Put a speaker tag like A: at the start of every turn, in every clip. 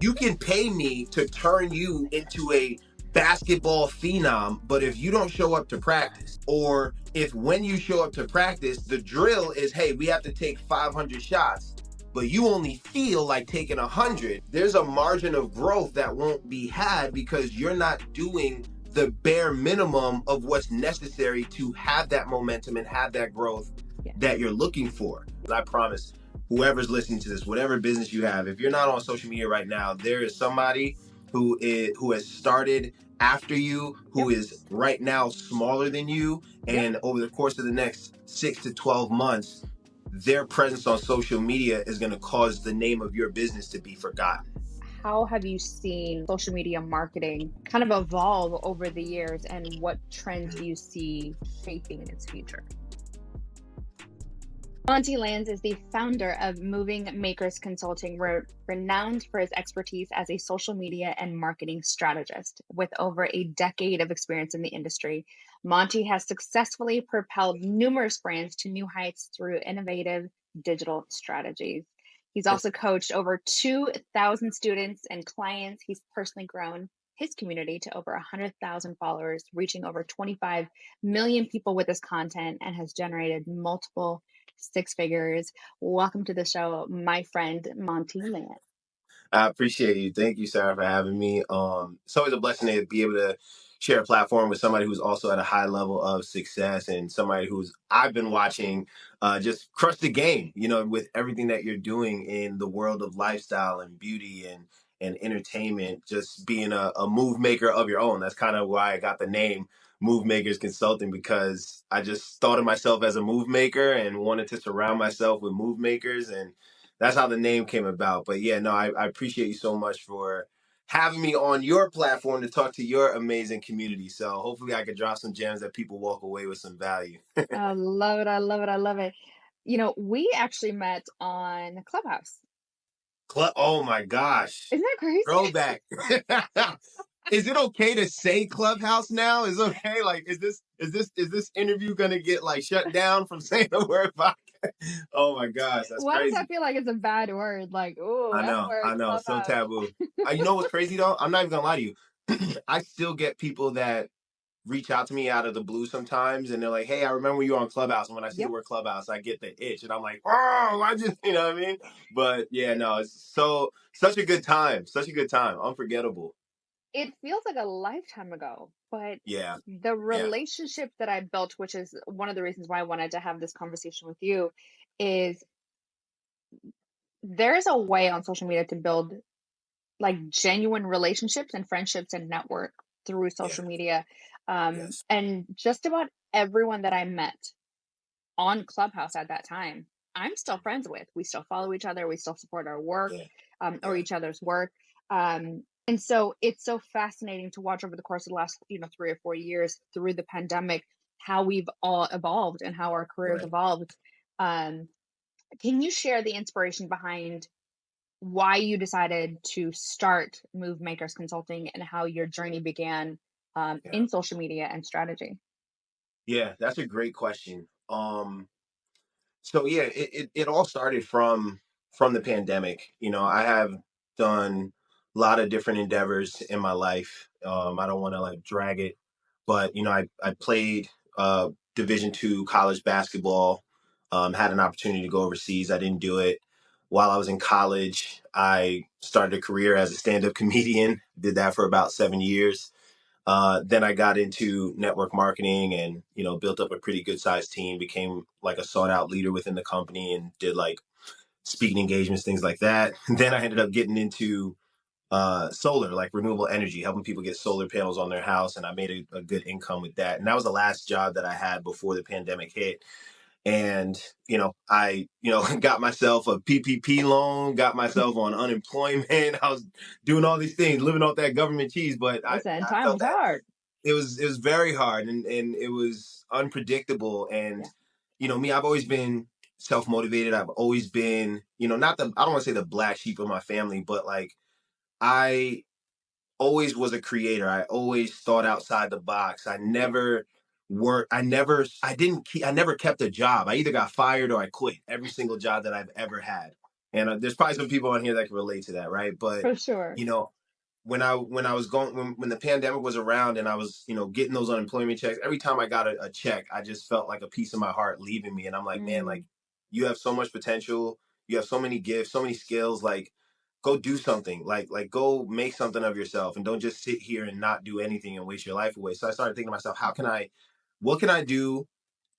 A: You can pay me to turn you into a basketball phenom, but if you don't show up to practice, or if when you show up to practice, the drill is, hey, we have to take 500 shots, but you only feel like taking 100, there's a margin of growth that won't be had because you're not doing the bare minimum of what's necessary to have that momentum and have that growth that you're looking for. I promise whoever's listening to this, whatever business you have, if you're not on social media right now, there is somebody who has started after you, who is right now smaller than you, and over the course of the next 6 to 12 months, their presence on social media is going to cause the name of your business to be forgotten.
B: How have you seen social media marketing kind of evolve over the years, and what trends do you see shaping its future? Monty Lands is the founder of Moving Makers Consulting, renowned for his expertise as a social media and marketing strategist. With over a decade of experience in the industry, Monty has successfully propelled numerous brands to new heights through innovative digital strategies. He's also coached over 2,000 students and clients. He's personally grown his community to over 100,000 followers, reaching over 25 million people with his content, and has generated multiple six figures. Welcome to the show, my friend Monty Lance.
A: I appreciate you. Thank you, Sarah, for having me. It's always a blessing to be able to share a platform with somebody who's also at a high level of success and somebody who's I've been watching just crush the game, with everything that you're doing in the world of lifestyle and beauty and entertainment, just being a move maker of your own. That's kind of why I got the name Move Makers Consulting, because I just thought of myself as a move maker and wanted to surround myself with move makers, and that's how the name came about. But yeah, no, I appreciate you so much for having me on your platform to talk to your amazing community. So hopefully I could drop some gems that people walk away with some value.
B: I love it. I love it. I love it. We actually met on Clubhouse.
A: Oh my gosh.
B: Isn't that crazy?
A: Throwback. Is it okay to say Clubhouse now? Is it okay? Like, is this interview gonna get like shut down from saying the word podcast? Oh my gosh, that's
B: Why does that
A: crazy.
B: feel like it's a bad word? Like, oh,
A: I
B: F
A: know,
B: word,
A: I know, so
B: Clubhouse.
A: taboo. You know what's crazy though? I'm not even gonna lie to you. I still get people that reach out to me out of the blue sometimes, and they're like, "Hey, I remember you on Clubhouse." And when I see the
B: Yep.
A: word Clubhouse, I get the itch, and I'm like, "Oh, I just," you know what I mean? But yeah, no, it's such a good time, such a good time, unforgettable.
B: It feels like a lifetime ago, but
A: Yeah,
B: the
A: yeah,
B: relationship that I built, which is one of the reasons why I wanted to have this conversation with you, is there's a way on social media to build like genuine relationships and friendships and network through
A: yeah,
B: social media.
A: yes,
B: And just about everyone that I met on Clubhouse at that time, I'm still friends with. We still follow each other. We still support our work,
A: yeah,
B: or
A: yeah,
B: each other's work. And so it's so fascinating to watch over the course of the last, 3 or 4 years through the pandemic, how we've all evolved and how our careers
A: right,
B: evolved. Um, can you share the inspiration behind why you decided to start Move Makers Consulting and how your journey began
A: yeah,
B: in social media and strategy?
A: yeah. That's a great question. So yeah, it all started from the pandemic. I have done a lot of different endeavors in my life. I don't want to like drag it, but I played Division II college basketball. Had an opportunity to go overseas. I didn't do it. While I was in college, I started a career as a stand-up comedian. Did that for about 7 years. Then I got into network marketing and, built up a pretty good sized team, became like a sought out leader within the company and did like speaking engagements, things like that. Then I ended up getting into solar, like renewable energy, helping people get solar panels on their house. And I made a good income with that. And that was the last job that I had before the pandemic hit. And I got myself a PPP loan, got myself on unemployment. I was doing all these things, living off that government cheese, but I,
B: Listen,
A: I
B: time
A: felt
B: was
A: that
B: hard.
A: it was very hard, and it was unpredictable.
B: Yeah.
A: And me, I've always been self-motivated. I've always been, not the I don't want to say the black sheep of my family, but like I always was a creator. I always thought outside the box. I
B: Yeah.
A: never worked. I never kept a job. I either got fired or I quit every single job that I've ever had. And there's probably some people on here that can relate to that, right? But
B: For sure.
A: you know, when I was going when the pandemic was around and I was getting those unemployment checks, every time I got a check, I just felt like a piece of my heart leaving me, and I'm like, man, like
B: Mm,
A: you have so much potential, you have so many gifts, so many skills, like go do something, like go make something of yourself, and don't just sit here and not do anything and waste your life away. So I started thinking to myself, what can I do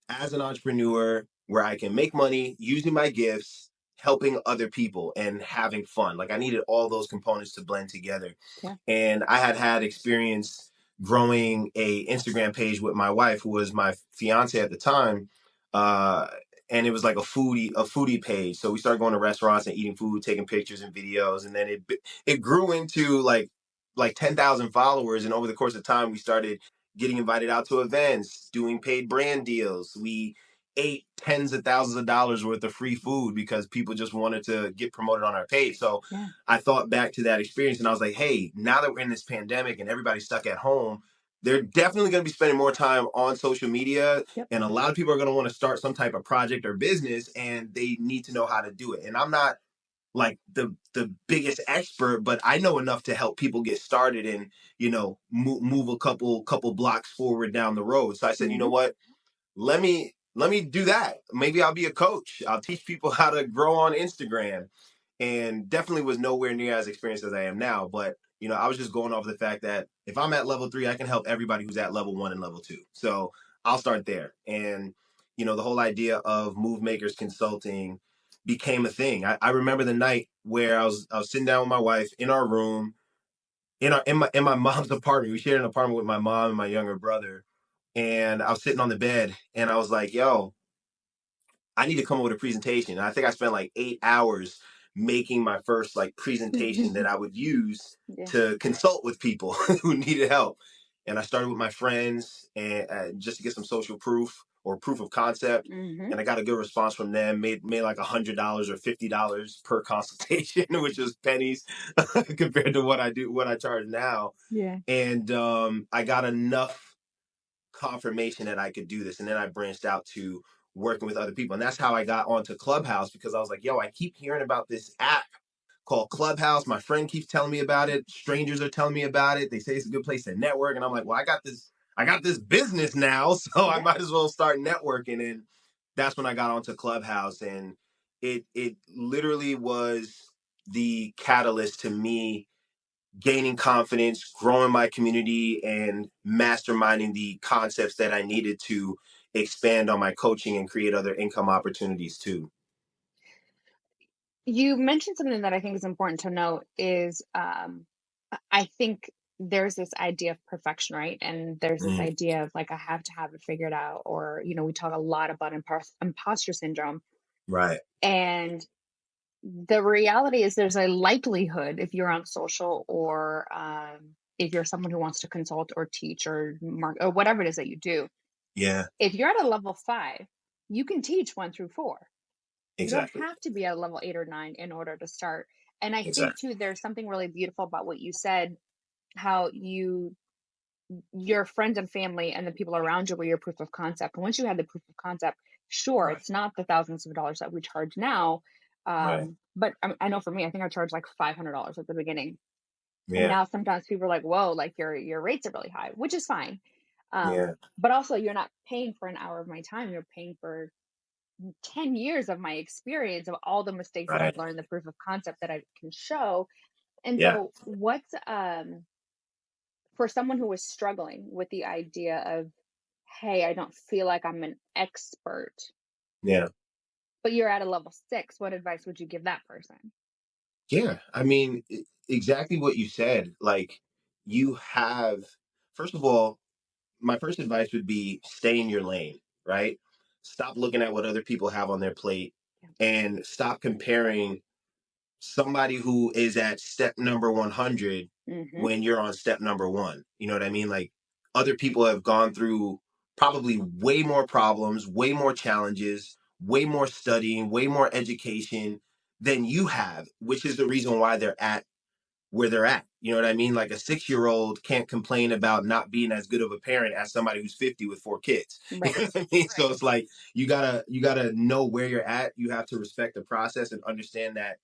A: as an entrepreneur where I can make money using my gifts, helping other people, and having fun. Like I needed all those components to blend together.
B: yeah.
A: And I had experience growing a Instagram page with my wife, who was my fiance at the time. Uh, and it was like a foodie page. So we started going to restaurants and eating food, taking pictures and videos, and then it grew into like 10,000 followers. And over the course of time, we started getting invited out to events, doing paid brand deals. We ate tens of thousands of dollars worth of free food because people just wanted to get promoted on our page. So
B: Yeah.
A: I thought back to that experience and I was like, hey, now that we're in this pandemic and everybody's stuck at home, they're definitely going to be spending more time on social media.
B: Yep.
A: And a lot of people are going to want to start some type of project or business and they need to know how to do it. And I'm not like the biggest expert, but I know enough to help people get started and move a couple blocks forward down the road. So I said, you know
B: Hmm.
A: what? Let me do that. Maybe I'll be a coach. I'll teach people how to grow on Instagram. And definitely was nowhere near as experienced as I am now. But I was just going off the fact that if I'm at level 3, I can help everybody who's at level 1 and level 2. So I'll start there. And the whole idea of Move Makers Consulting became a thing. I remember the night where I was sitting down with my wife in our room in my mom's apartment. We shared an apartment with my mom and my younger brother, and I was sitting on the bed, and I was like, "Yo, I need to come up with a presentation." And I think I spent like 8 hours making my first like presentation that I would use
B: Yeah.
A: to consult with people who needed help. And I started with my friends and just to get some social proof or proof of concept.
B: Hmm.
A: And I got a good response from them. Made like $100 or $50 per consultation, which was pennies compared to what I charge now.
B: Yeah.
A: And I got enough confirmation that I could do this. And then I branched out to working with other people. And that's how I got onto Clubhouse, because I was like, yo, I keep hearing about this app called Clubhouse. My friend keeps telling me about it. Strangers are telling me about it. They say it's a good place to network. And I'm like, well, I got this business now, so I
B: Yeah.
A: might as well start networking. And that's when I got onto Clubhouse. And it literally was the catalyst to me gaining confidence, growing my community, and masterminding the concepts that I needed to expand on my coaching and create other income opportunities too.
B: You mentioned something that I think is important to note is I think there's this idea of perfection, right? And there's this
A: Mm,
B: idea of like I have to have it figured out, or we talk a lot about imposter syndrome.
A: right.
B: And the reality is there's a likelihood, if you're on social, or if you're someone who wants to consult or teach or mark or whatever it is that you do,
A: Yeah.
B: if you're at a level 5, you can teach 1 through 4. You don't
A: Exactly.
B: have to be at level 8 or 9 in order to start. And I think
A: Exactly.
B: too, there's something really beautiful about what you said, how your friends and family and the people around you were your proof of concept. And once you had the proof of concept, sure,
A: Right.
B: it's not the thousands of dollars that we charge now.
A: Right.
B: But I know for me, I think I charged like $500 at the beginning. And
A: Yeah.
B: now sometimes people are like, whoa, like your rates are really high, which is fine.
A: Yeah.
B: But also you're not paying for an hour of my time. You're paying for 10 years of my experience, of all the mistakes that
A: Right.
B: I've learned, the proof of concept that I can show. And
A: Yeah.
B: so what's for someone who is struggling with the idea of, hey, I don't feel like I'm an expert,
A: Yeah.
B: but you're at a level 6, what advice would you give that person?
A: Yeah. I mean, exactly what you said. Like, you have, first of all, my first advice would be stay in your lane, right? Stop looking at what other people have on their plate and stop comparing somebody who is at step number 100
B: Mm-hmm.
A: when you're on step number 1. You know what I mean? Like other people have gone through probably way more problems, way more challenges, way more studying, way more education than you have, which is the reason why they're at where they're at. You know what I mean? Like a 6 year old can't complain about not being as good of a parent as somebody who's 50 with 4 kids. You know
B: Right.
A: what I mean? So it's like you gotta know where you're at. You have to respect the process and understand that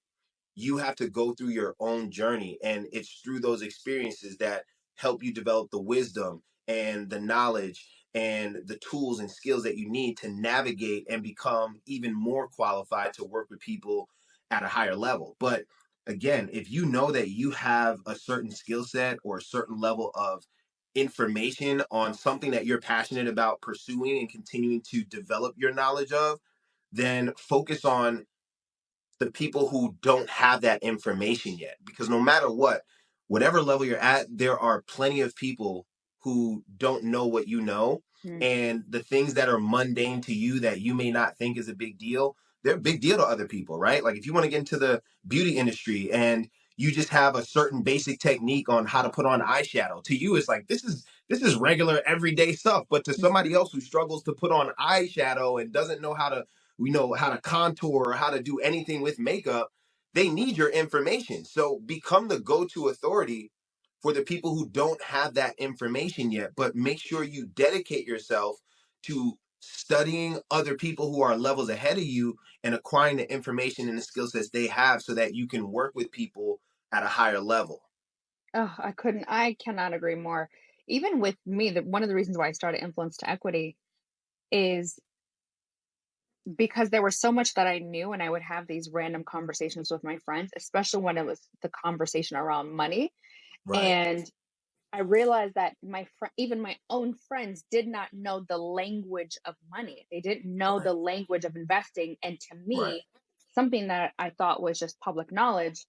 A: you have to go through your own journey, and it's through those experiences that help you develop the wisdom and the knowledge and the tools and skills that you need to navigate and become even more qualified to work with people at a higher level. But again, if you know that you have a certain skill set or a certain level of information on something that you're passionate about pursuing and continuing to develop your knowledge of, then focus on the people who don't have that information yet. Because no matter what, whatever level you're at, there are plenty of people who don't know what you know.
B: Mm.
A: And the things that are mundane to you that you may not think is a big deal, they're a big deal to other people, right? Like if you want to get into the beauty industry and you just have a certain basic technique on how to put on eyeshadow, to you it's like this is regular everyday stuff. But to somebody else who struggles to put on eyeshadow and doesn't know how to, how to contour or how to do anything with makeup, they need your information. So become the go-to authority for the people who don't have that information yet, but make sure you dedicate yourself to studying other people who are levels ahead of you and acquiring the information and the skill sets they have so that you can work with people at a higher level.
B: Oh, I cannot agree more. Even with me, one of the reasons why I started Influence to Equity is because there was so much that I knew, and I would have these random conversations with my friends, especially when it was the conversation around money.
A: Right.
B: And I realized that even my own friends did not know the language of money. They didn't know
A: Right.
B: the language of investing. And to
A: Right.
B: me, something that I thought was just public knowledge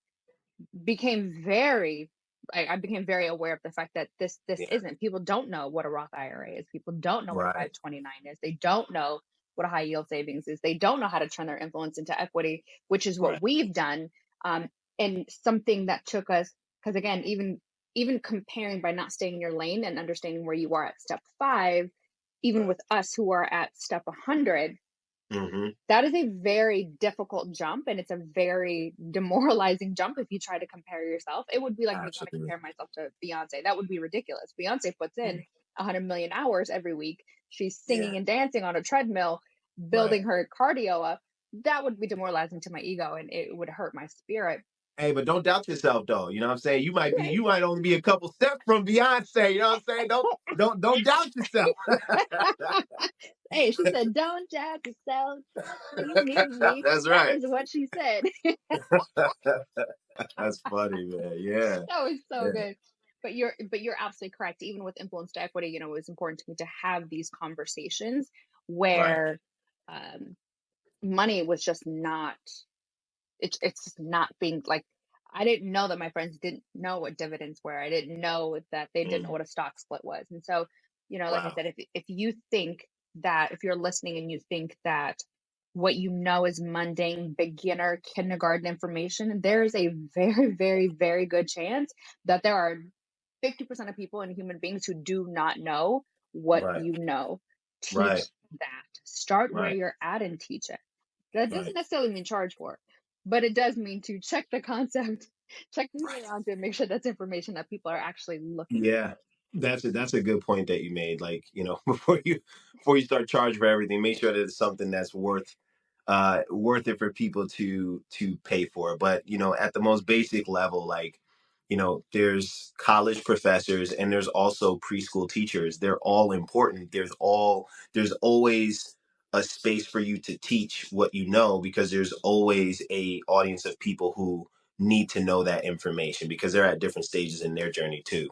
B: became very I became very aware of the fact that this
A: Yeah.
B: isn't. People don't know what a Roth IRA is. People don't know what a
A: Right.
B: 529 is. They don't know what a high yield savings is. They don't know how to turn their influence into equity, which is what
A: Right.
B: we've done. And something that took us, because again, even comparing by not staying in your lane and understanding where you are at step 5, even
A: Right.
B: with us who are at step 100,
A: Mm-hmm.
B: that is a very difficult jump, and it's a very demoralizing jump if you try to compare yourself. It would be like me trying to
A: Absolutely.
B: compare myself to Beyonce. That would be ridiculous. Beyonce puts in 100 million hours every week. She's
A: Yeah.
B: singing and dancing on a treadmill,
A: Right.
B: building her cardio up. That would be demoralizing to my ego, and it would hurt my spirit.
A: Hey, but don't doubt yourself though. You know what I'm saying?
B: Right.
A: You might only be a couple steps from Beyonce. You know what I'm saying? Don't doubt yourself.
B: Hey, she said, "Don't judge yourself, just you need me."
A: That's
B: That
A: right.
B: is what she said.
A: That's funny, man. Yeah.
B: That was so
A: Yeah.
B: good. But you're absolutely correct. Even with influence to equity, it was important to me to have these conversations
A: Right.
B: where um, money was just not. It's just not being like. I didn't know that my friends didn't know what dividends were. I didn't know that they didn't know
A: Mm.
B: what a stock split was. And so, like I
A: Wow.
B: said, if you think that if you're listening and you think that what you know is mundane, beginner, kindergarten information, there is a very, very, very good chance that there are 50% of people and human beings who do not know what
A: Right.
B: you know.
A: Right.
B: Teach that. Start where
A: Right.
B: you're at and teach it. That doesn't
A: Right.
B: necessarily mean charge for it, but it does mean to check the concept, check the way
A: Right.
B: around to make sure that's information that people are actually looking
A: Yeah, that's a good point that you made. Like, before you start charging for everything, make sure that it's something that's worth it for people to pay for. But at the most basic level, like, there's college professors and there's also preschool teachers. They're all important. There's always a space for you to teach what you know, because there's always a audience of people who need to know that information because they're at different stages in their journey too.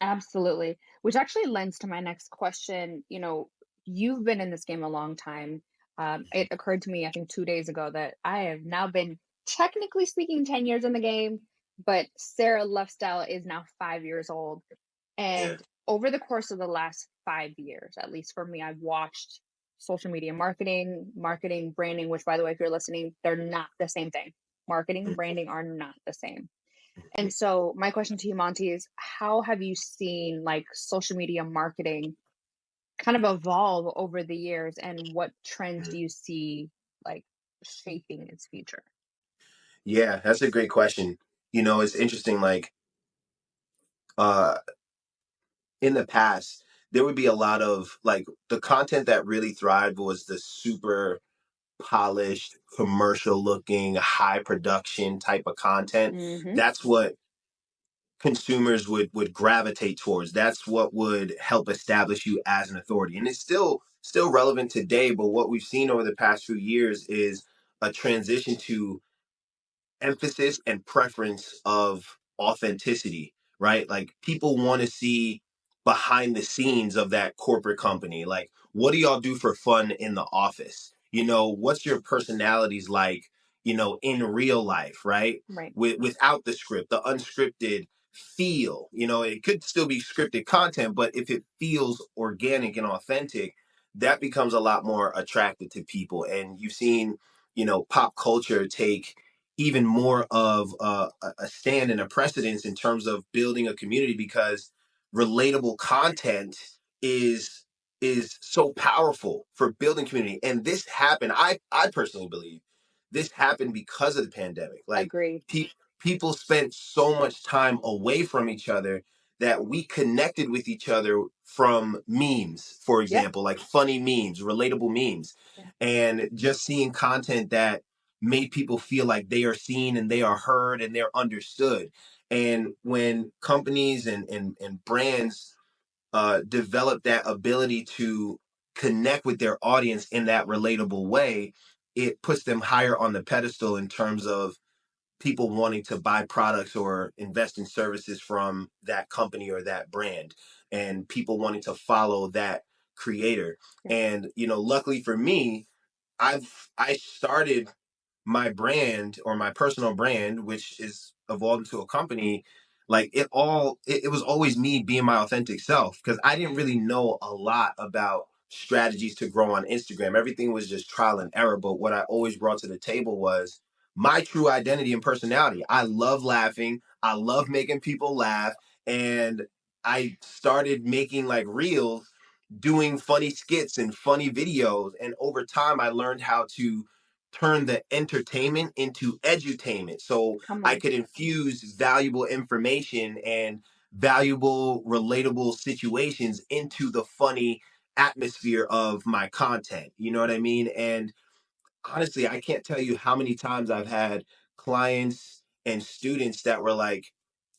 B: Absolutely. Which actually lends to my next question. You've been in this game a long time. It occurred to me, I think, 2 days ago that I have now been, technically speaking, 10 years in the game, but Sarah Lifestyle is now 5 years old.
A: Yeah.
B: And over the course of the last 5 years, at least for me, I've watched social media marketing, branding, which, by the way, if you're listening, they're not the same thing. Marketing and branding are not the same. And so my question to you, Monty, is how have you seen like social media marketing kind of evolve over the years, and what trends do you see like shaping its future?
A: Yeah, that's a great question. It's interesting. Like, uh, in the past, there would be a lot of like the content that really thrived was the super polished, commercial looking, high production type of content.
B: Hmm.
A: That's what consumers would gravitate towards. That's what would help establish you as an authority. And it's still relevant today, but what we've seen over the past few years is a transition to emphasis and preference of authenticity, right? Like people want to see behind the scenes of that corporate company. Like, what do y'all do for fun in the office? What's your personalities like, in real life, right?
B: Right.
A: Without the script, the unscripted feel. It could still be scripted content, but if it feels organic and authentic, that becomes a lot more attractive to people. And you've seen, pop culture take even more of a stand and a precedence in terms of building a community because relatable content is is so powerful for building community. And this happened, I personally believe this happened because of the pandemic. Like
B: Agreed.
A: pe- people spent so much time away from each other that we connected with each other from memes, for
B: Yep.
A: example, like funny memes, relatable memes,
B: Yeah.
A: and just seeing content that made people feel like they are seen and they are heard and they're understood. And when companies and brands develop that ability to connect with their audience in that relatable way, it puts them higher on the pedestal in terms of people wanting to buy products or invest in services from that company or that brand, and people wanting to follow that creator.
B: Yeah.
A: And luckily for me, I started my brand or my personal brand, which is evolved into a company. Like it was always me being my authentic self because I didn't really know a lot about strategies to grow on Instagram. Everything was just trial and error. But what I always brought to the table was my true identity and personality. I love laughing. I love making people laugh. And I started making like reels, doing funny skits and funny videos. And over time, I learned how to turn the entertainment into edutainment. So
B: Come
A: I
B: on.
A: could infuse valuable information and valuable, relatable situations into the funny atmosphere of my content. You know what I mean? And honestly, I can't tell you how many times I've had clients and students that were like,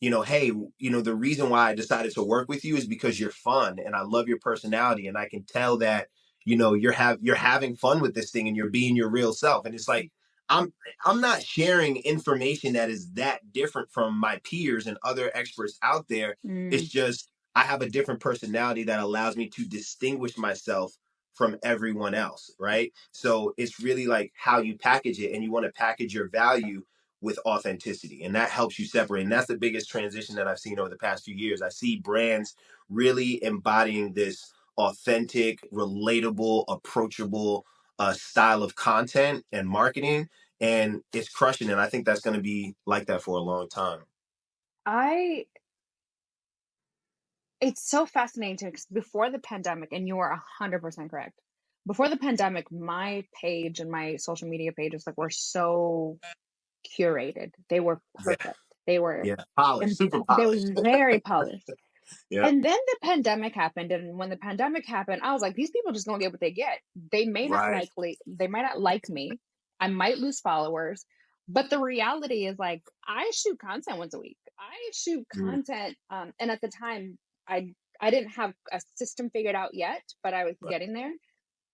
A: hey, the reason why I decided to work with you is because you're fun and I love your personality and I can tell that, you're having fun with this thing and you're being your real self. And it's like I'm I'm not sharing information that is that different from my peers and other experts out there. It's
B: Mm.
A: just I have a different personality that allows me to distinguish myself from everyone else, right? So it's really like how you package it, and you want to package your value with authenticity, and that helps you separate. And that's the biggest transition that I've seen over the past few years. I see brands really embodying this authentic, relatable, approachable style of content and marketing, and it's crushing. And I think that's going to be like that for a long time.
B: I It's so fascinating to me 'cause before the pandemic, and you are 100% correct. Before the pandemic, my page and my social media pages like were so curated. They were
A: Yeah,
B: perfect. They were
A: yeah, polished,
B: and
A: super
B: they were
A: polished.
B: very polished.
A: Yeah,
B: And then the pandemic happened, and when the pandemic happened, I was like, these people just gonna get what they get.
A: right,
B: They might not like me. I might lose followers. But the reality is like I shoot content once a week. I shoot
A: mm,
B: content. And at the time I didn't have a system figured out yet, but I was
A: right,
B: getting there.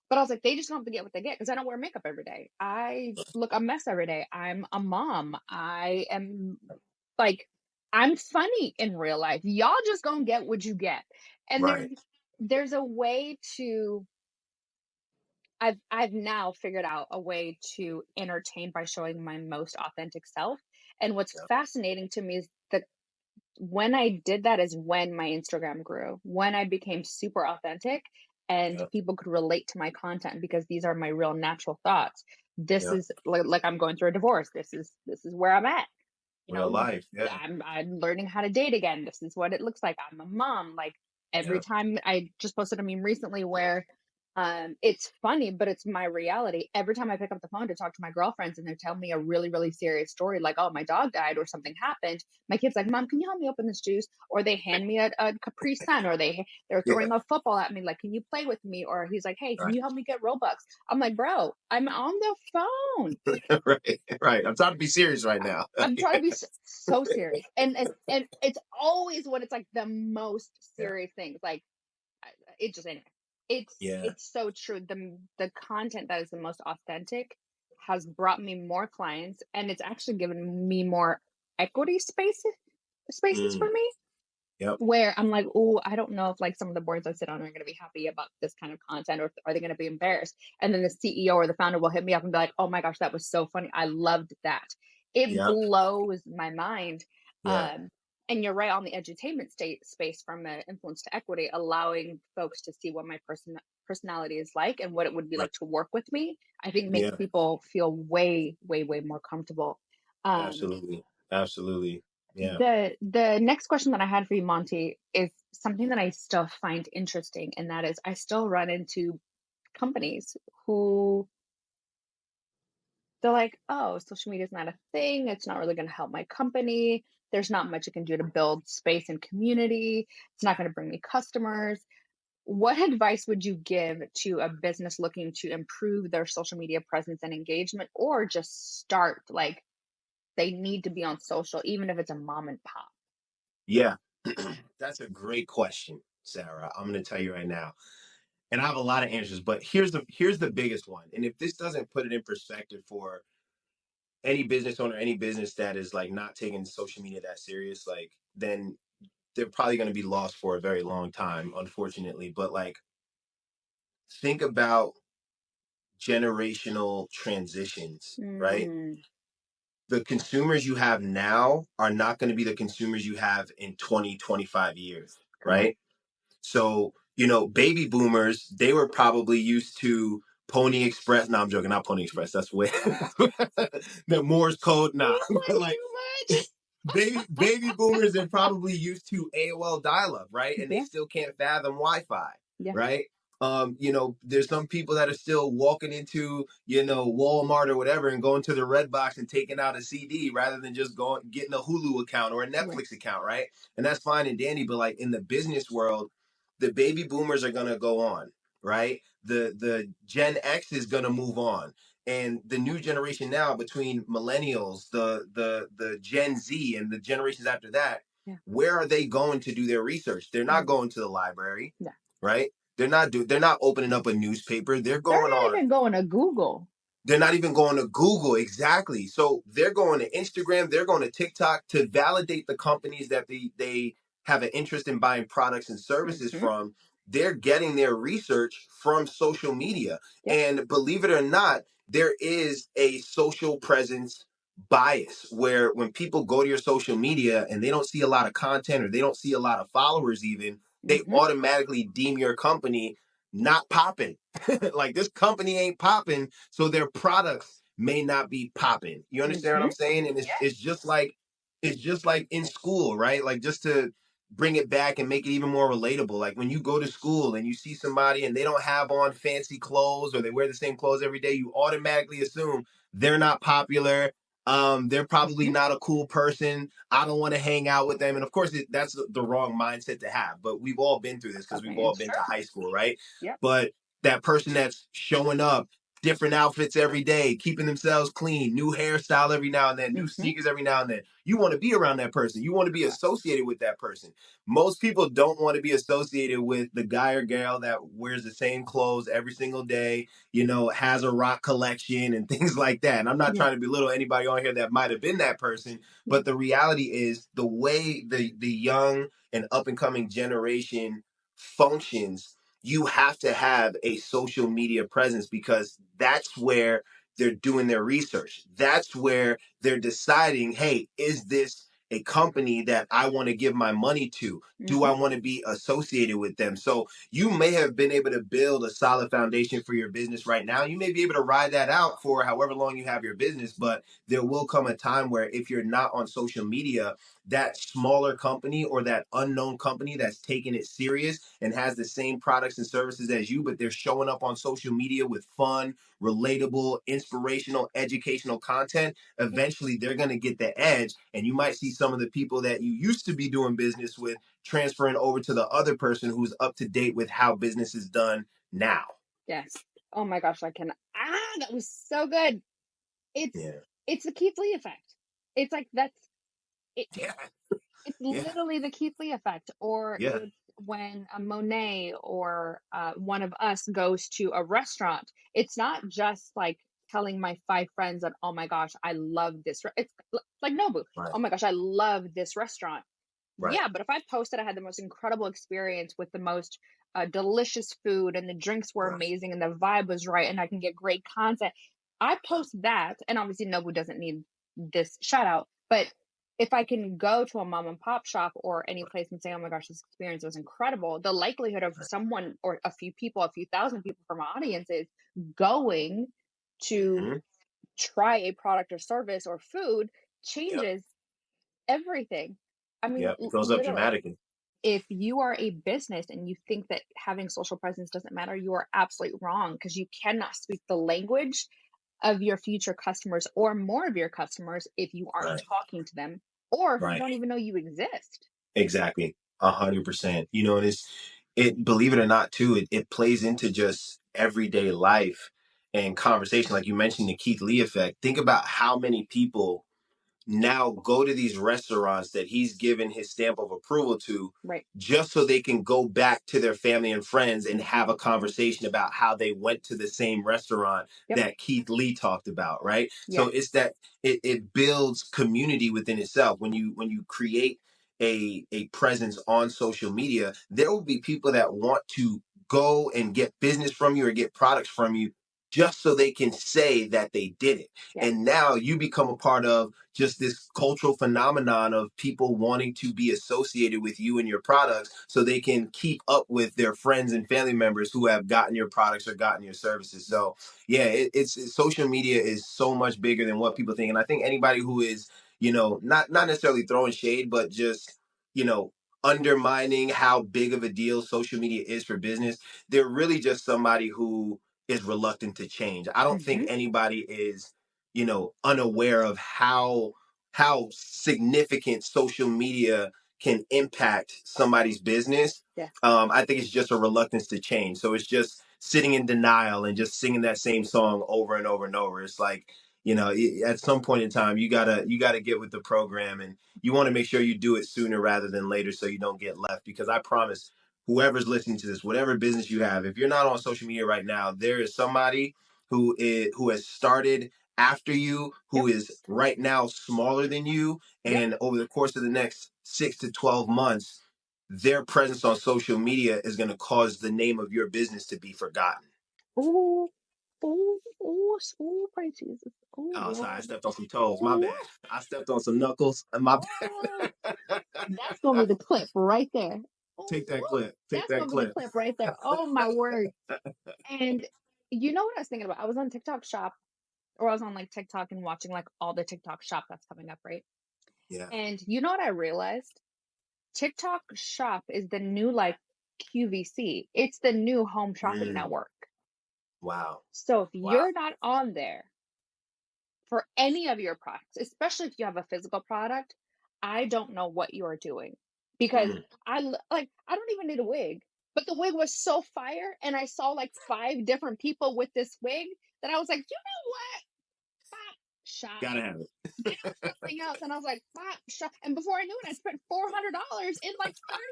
B: But I was like, they just don't have to get what they get because I don't wear makeup every day. I look a mess every day. I'm a mom. I am like, I'm funny in real life. Y'all just gonna get what you get. And
A: right,
B: there's a way to I've now figured out a way to entertain by showing my most authentic self. And what's
A: yeah,
B: fascinating to me is that when I did that is when my Instagram grew, when I became super authentic and
A: yeah,
B: people could relate to my content because these are my real natural thoughts. This
A: yeah.
B: is like I'm going through a divorce. This is where I'm at. You
A: Real
B: know,
A: life, yeah,
B: I'm learning how to date again. This is what it looks like. I'm a mom. Like every
A: yeah,
B: time I just posted a meme recently where It's funny, but it's my reality. Every time I pick up the phone to talk to my girlfriends and they're telling me a really, really serious story, like, oh, my dog died or something happened, my kid's like, Mom, can you help me open this juice? Or they hand me a Capri Sun, or they're
A: Yeah.
B: throwing a football at me, like, can you play with me? Or he's like, hey, can
A: Right.
B: you help me get Robux? I'm like, bro, I'm on the phone.
A: Right. Right. I'm trying to be serious right
B: I-
A: now.
B: I'm trying to be so serious, and it's always when it's like the most
A: Yeah.
B: serious things, like it just anyway. It's
A: Yeah.
B: it's so true. The content that is the most authentic has brought me more clients, and it's actually given me more equity spaces for
A: Mm.
B: me,
A: Yep.
B: where I'm like, oh, I don't know if like some of the boards I sit on are going to be happy about this kind of content, or are they going to be embarrassed? And then the CEO or the founder will hit me up and be like, oh my gosh, that was so funny. I loved that. It
A: Yep.
B: blows my mind.
A: Yeah.
B: Um, and you're right on the edutainment state space from influence to equity, allowing folks to see what my personality is like and what it would be
A: Right.
B: like to work with me. I think makes
A: Yeah.
B: people feel way, way, way more comfortable. Um,
A: Absolutely. Absolutely. Yeah.
B: the next question that I had for you, Monty, is something that I still find interesting, and that is I still run into companies who they're like, oh, social media is not a thing. It's not really going to help my company. There's not much it can do to build space and community. It's not going to bring me customers. What advice would you give to a business looking to improve their social media presence and engagement, or just start like they need to be on social, even if it's a mom and pop?
A: Yeah. That's a great question, Sarah. I'm going to tell you right now. And I have a lot of answers, but here's the biggest one. And if this doesn't put it in perspective for any business owner, any business that is like not taking social media that serious, like then they're probably going to be lost for a very long time, unfortunately. But like think about generational transitions, right?
B: Mm,
A: The consumers you have now are not going to be the consumers you have in 20, 25 years,
B: correct.
A: right? So, baby boomers, they were probably used to Pony Express. No, I'm joking, not Pony Express. That's way the Morse code. Nah,
B: You
A: but
B: play
A: like
B: too much.
A: baby boomers are probably used to AOL dial-up, right? And they
B: Yeah,
A: still can't fathom Wi-Fi,
B: yeah,
A: right? There's some people that are still walking into, Walmart or whatever and going to the red box and taking out a CD rather than just going getting a Hulu account or a
B: right.
A: Netflix account, right? And that's fine and dandy, but like in the business world, the baby boomers are gonna go on, right? The Gen X is gonna move on, and the new generation now between millennials, the Gen Z, and the generations after that,
B: Yeah,
A: where are they going to do their research? They're not
B: mm,
A: going to the library,
B: yeah.
A: right? They're not opening up a newspaper. They're
B: They're
A: going
B: not
A: on
B: even going to Google.
A: they're not even going to Google. Exactly. So they're going to Instagram, they're going to TikTok to validate the companies that they have an interest in buying products and services
B: Hmm.
A: from. They're getting their research from social media.
B: Yep.
A: And believe it or not, there is a social presence bias where when people go to your social media and they don't see a lot of content or they don't see a lot of followers even, they
B: Hmm.
A: automatically deem your company not popping. Like this company ain't popping, so their products may not be popping. You understand what
B: Hmm.
A: I'm saying? And it's just like in school, right? Like just to bring it back and make it even more relatable. Like when you go to school and you see somebody and they don't have on fancy clothes or they wear the same clothes every day, you automatically assume they're not popular. They're probably
B: Hmm.
A: not a cool person. I don't want to hang out with them. And of course, that's the wrong mindset to have. But we've all been through this because we've
B: Definitely.
A: all
B: It's
A: been
B: true.
A: to high school, right?
B: Yep.
A: But that person that's showing up, different outfits every day, keeping themselves clean, new hairstyle every now and then, new
B: Hmm.
A: sneakers every now and then. You want to be around that person. You want to be
B: Correct.
A: associated with that person. Most people don't want to be associated with the guy or gal that wears the same clothes every single day, has a rock collection and things like that. And I'm not
B: Yeah.
A: trying to belittle anybody on here that might have been that person,
B: Yeah.
A: but the reality is the way the young and up and coming generation functions, you have to have a social media presence because that's where they're doing their research. That's where they're deciding, hey, is this a company that I want to give my money to? Do
B: Hmm.
A: I want to be associated with them? So you may have been able to build a solid foundation for your business right now. You may be able to ride that out for however long you have your business, but there will come a time where if you're not on social media, that smaller company or that unknown company that's taking it serious and has the same products and services as you, but they're showing up on social media with fun, relatable, inspirational, educational content, eventually they're going to get the edge. And you might see some of the people that you used to be doing business with transferring over to the other person who's up to date with how business is done now.
B: Yes. Oh my gosh, I can. That was so good. It's
A: Yeah.
B: it's the Keith Lee effect. It's like that's it.
A: Yeah.
B: It's
A: Yeah.
B: literally the Keith Lee effect, or
A: Yeah.
B: it's when a Monet or one of us goes to a restaurant. It's not just like telling my five friends that, oh my gosh, I love this. It's like Nobu.
A: Right.
B: Oh my gosh, I love this restaurant.
A: Right.
B: Yeah, but if I posted I had the most incredible experience with the most delicious food and the drinks were
A: Right.
B: amazing and the vibe was right and I can get great content, I post that. And obviously, Nobu doesn't need this shout out, but if I can go to a mom and pop shop or any place and say, oh my gosh, this experience was incredible, the likelihood of
A: Right.
B: someone or a few people, a few thousand people from my audience is going to
A: Mm-hmm.
B: try a product or service or food
A: Yep.
B: changes everything. I mean,
A: Yep. It goes up
B: literally,
A: dramatically.
B: if you are a business and you think that having social presence doesn't matter, you are absolutely wrong because you cannot speak the language of your future customers or more of your customers if you aren't
A: Right.
B: talking to them or if you
A: Right.
B: don't even know you exist.
A: Exactly. 100%. You know, and it, believe it or not, too, it plays into just everyday life and conversation. Like you mentioned, the Keith Lee effect. Think about how many people now go to these restaurants that he's given his stamp of approval to
B: Right.
A: just so they can go back to their family and friends and have a conversation about how they went to the same restaurant
B: Yep.
A: that Keith Lee talked about, right? So
B: Yes.
A: it's that it builds community within itself. When you create a presence on social media, there will be people that want to go and get business from you or get products from you just so they can say that they did it.
B: Yes.
A: And now you become a part of just this cultural phenomenon of people wanting to be associated with you and your products so they can keep up with their friends and family members who have gotten your products or gotten your services. So yeah, social media is so much bigger than what people think. And I think anybody who is, not necessarily throwing shade, but just, you know, undermining how big of a deal social media is for business, they're really just somebody who is reluctant to change. I don't think
B: Hmm.
A: anybody is, unaware of how significant social media can impact somebody's business.
B: Yes.
A: I think it's just a reluctance to change. So it's just sitting in denial and just singing that same song over and over and over. It's like, at some point in time, you gotta get with the program, and you want to make sure you do it sooner rather than later, so you don't get left. Because I promise, whoever's listening to this, whatever business you have, if you're not on social media right now, there is somebody who has started after you, who
B: Yep.
A: is right now smaller than you,
B: Yep.
A: and over the course of the next 6 to 12 months, their presence on social media is going to cause the name of your business to be forgotten.
B: Ooh. Ooh. Ooh. Ooh. Praise Jesus. Ooh,
A: Oh, sorry, I
B: Lord.
A: stepped on some toes. My
B: Ooh.
A: bad. I stepped on some knuckles. My
B: Ooh.
A: bad.
B: That's gonna be the clip right there. Ooh,
A: Take that clip. Take
B: that's
A: that
B: gonna be the
A: clip.
B: clip right there. Oh my word. And you know what I was thinking about? I was on TikTok shop or I was on like TikTok and watching like all the TikTok shop that's coming up, right?
A: Yeah.
B: And you know what I realized? TikTok shop is the new like QVC. It's the new home shopping
A: Mm,
B: network.
A: wow.
B: So if
A: Wow.
B: you're not on there for any of your products, especially if you have a physical product, I don't know what you are doing because
A: Mm,
B: like I don't even need a wig, but the wig was so fire, and I saw like five different people with this wig that I was like, you know what? Pop shop,
A: gotta have
B: get something else, and I was like, pop shop, and before I knew it, I spent $400 in like 30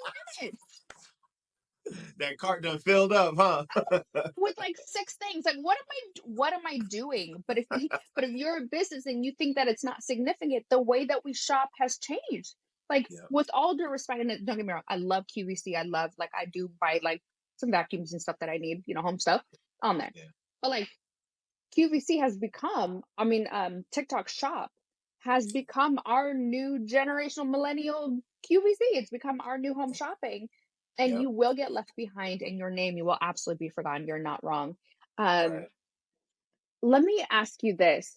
B: minutes
A: it. That cart done filled up, huh?
B: with like six things. Like, what am I doing? But if you're a business and you think that it's not significant, the way that we shop has changed. Like,
A: Yeah.
B: with all due respect, and don't get me wrong, I love QVC. I love, like, I do buy like some vacuums and stuff that I need, home stuff on there.
A: Yeah.
B: But like QVC has become, I mean, TikTok shop has become our new generational millennial QVC. It's become our new home shopping. And
A: Yep.
B: you will get left behind and your name, you will absolutely be forgotten. You're not wrong. Um,
A: Right.
B: let me ask you this.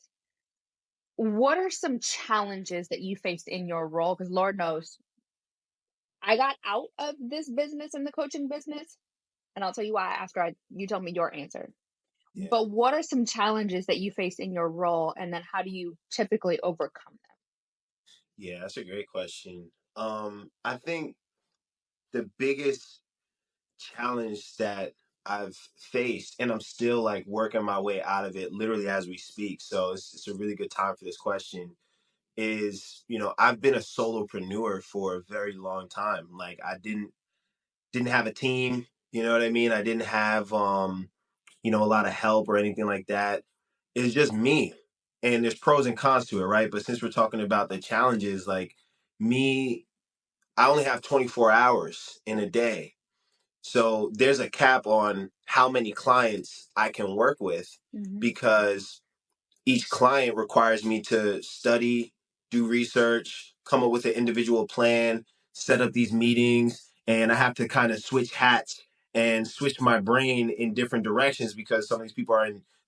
B: What are some challenges that you faced in your role? Because Lord knows, I got out of this business and the coaching business, and I'll tell you why after you tell me your answer.
A: Yeah.
B: But what are some challenges that you face in your role, and then how do you typically overcome them?
A: Yeah, that's a great question. I think the biggest challenge that I've faced, and I'm still like working my way out of it literally as we speak. So it's a really good time for this question. Is, I've been a solopreneur for a very long time. Like I didn't have a team, you know what I mean? I didn't have a lot of help or anything like that. It's just me. And there's pros and cons to it, right? But since we're talking about the challenges, like me, I only have 24 hours in a day. So there's a cap on how many clients I can work with
B: Mhm.
A: because each client requires me to study, do research, come up with an individual plan, set up these meetings, and I have to kind of switch hats and switch my brain in different directions because some of these people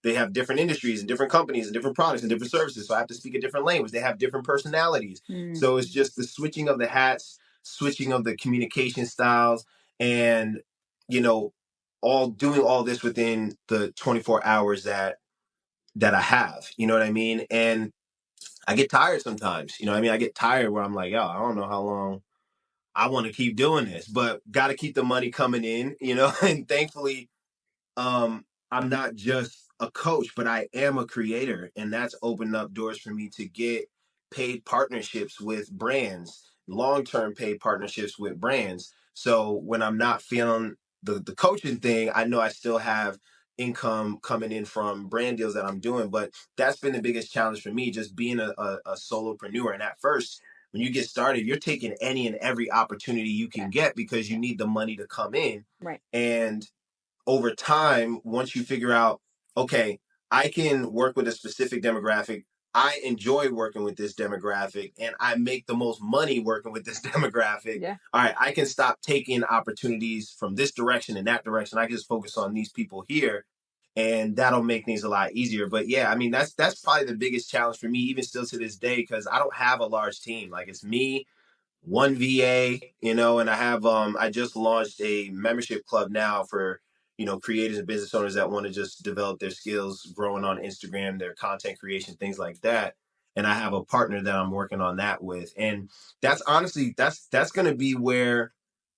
A: they have different industries and different companies and different products and different services. So I have to speak a different language. They have different personalities.
B: Mm.
A: So it's just the switching of the hats, switching of the communication styles, and, you know, all doing all this within the 24 hours that I have. You know what I mean? And I get tired sometimes. You know what I mean? I get tired where I'm like, yo, I don't know how long I want to keep doing this, but got to keep the money coming in, and thankfully I'm not just a coach, but I am a creator, and that's opened up doors for me to get paid partnerships with brands, long-term paid partnerships with brands. So when I'm not feeling the coaching thing, I know I still have income coming in from brand deals that I'm doing. But that's been the biggest challenge for me, just being a solopreneur. And at first, when you get started, you're taking any and every opportunity you
B: Yeah,
A: can get because you
B: yeah,
A: need the money to come in.
B: right.
A: And over time, once you figure out, okay, I can work with a specific demographic. I enjoy working with this demographic and I make the most money working with this demographic.
B: Yeah.
A: All right, I can stop taking opportunities from this direction and that direction. I can just focus on these people here and that'll make things a lot easier. But yeah, I mean that's probably the biggest challenge for me even still to this day because I don't have a large team. Like it's me, one VA, and I just launched a membership club now for, creators and business owners that want to just develop their skills growing on Instagram, their content creation, things like that. And I have a partner that I'm working on that with. And that's honestly that's gonna be where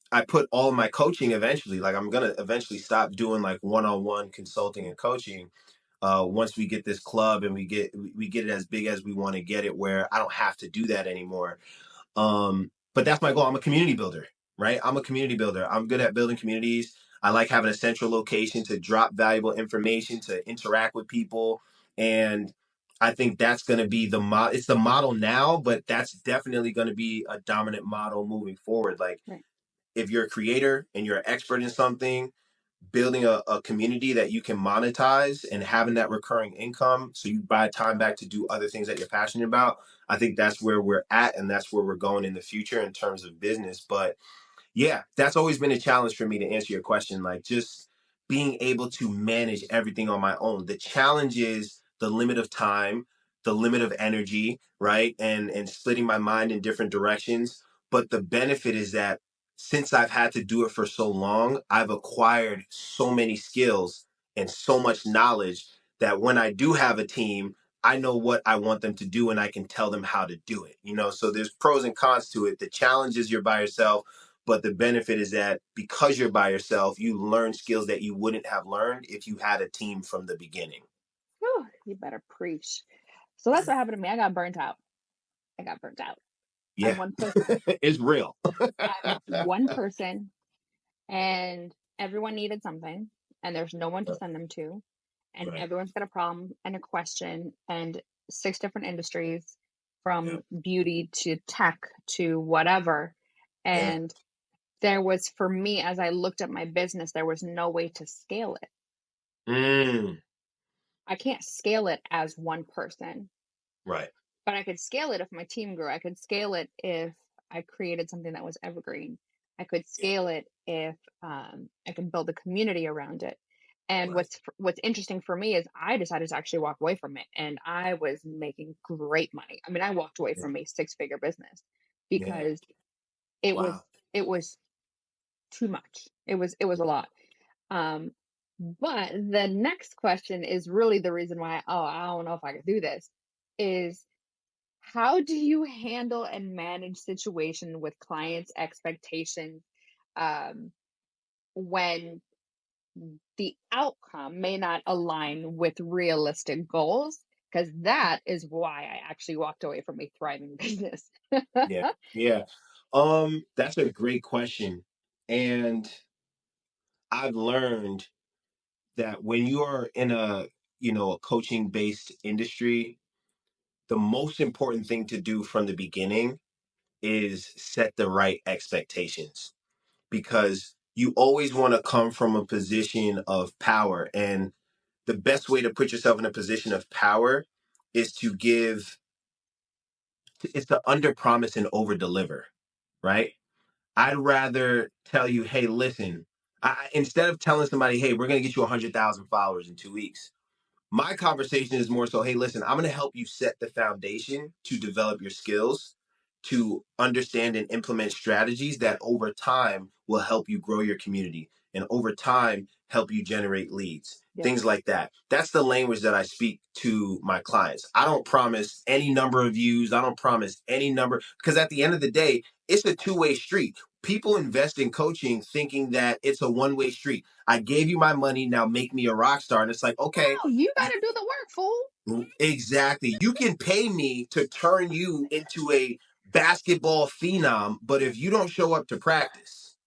A: I put all of my coaching eventually. Like I'm gonna eventually stop doing like one-on-one consulting and coaching once we get this club and we get it as big as we want to get it where I don't have to do that anymore. But that's my goal. I'm a community builder, right? I'm a community builder. I'm good at building communities. I like having a central location to drop valuable information, to interact with people. And I think that's going to be the model. It's the model now, but that's definitely going to be a dominant model moving forward. Like
B: Right.
A: if you're a creator and you're an expert in something, building a community that you can monetize and having that recurring income so you buy time back to do other things that you're passionate about. I think that's where we're at and that's where we're going in the future in terms of business. But yeah, that's always been a challenge for me to answer your question. Like just being able to manage everything on my own. The challenge is the limit of time, the limit of energy, right? And splitting my mind in different directions. But the benefit is that since I've had to do it for so long, I've acquired so many skills and so much knowledge that when I do have a team, I know what I want them to do and I can tell them how to do it. So there's pros and cons to it. The challenge is you're by yourself, but the benefit is that because you're by yourself, you learn skills that you wouldn't have learned if you had a team from the beginning.
B: Whew, you better preach. So that's what happened to me. I got burnt out. I got burnt out. I'm
A: Yeah,
B: one person.
A: it's real.
B: I'm one person, and everyone needed something, and there's no one to send them to, and
A: Right.
B: everyone's got a problem and a question, and six different industries
A: Yeah.
B: from beauty to tech to whatever.
A: Yeah.
B: And there was, for me, as I looked at my business, there was no way to scale it.
A: Mm,
B: I can't scale it as one person.
A: right.
B: But I could scale it if my team grew. I could scale it if I created something that was evergreen. I could
A: Yeah.
B: scale it if I could build a community around it. And
A: Right.
B: what's interesting for me is I decided to actually walk away from it, and I was making great money. I mean, I walked away
A: Yeah.
B: from a six-figure business
A: Yeah.
B: because it was
A: Wow.
B: it was too much. It was a lot. Um, but the next question is really the reason why, oh, I don't know if I could do this, is how do you handle and manage situation with clients' expectations um, when the outcome may not align with realistic goals? Because that is why I actually walked away from a thriving business.
A: Yeah. Yeah. That's a great question. And I've learned that when you are in a coaching based industry, the most important thing to do from the beginning is set the right expectations, because you always want to come from a position of power. And the best way to put yourself in a position of power is to under promise and over deliver, right? I'd rather tell you, hey, listen, instead of telling somebody, hey, we're going to get you 100,000 followers in 2 weeks, my conversation is more so, hey, listen, I'm going to help you set the foundation to develop your skills, to understand and implement strategies that over time will help you grow your community and over time help you generate leads,
B: Yep.
A: things like that. That's the language that I speak to my clients. I don't promise any number of views. I don't promise any number, because at the end of the day, it's a two-way street. People invest in coaching thinking that it's a one-way street. I gave you my money, now make me a rock star. And it's like, okay,
B: No, you got
A: you,
B: to do the work, fool.
A: exactly. You can pay me to turn you into a basketball phenom, but if you don't show up to practice,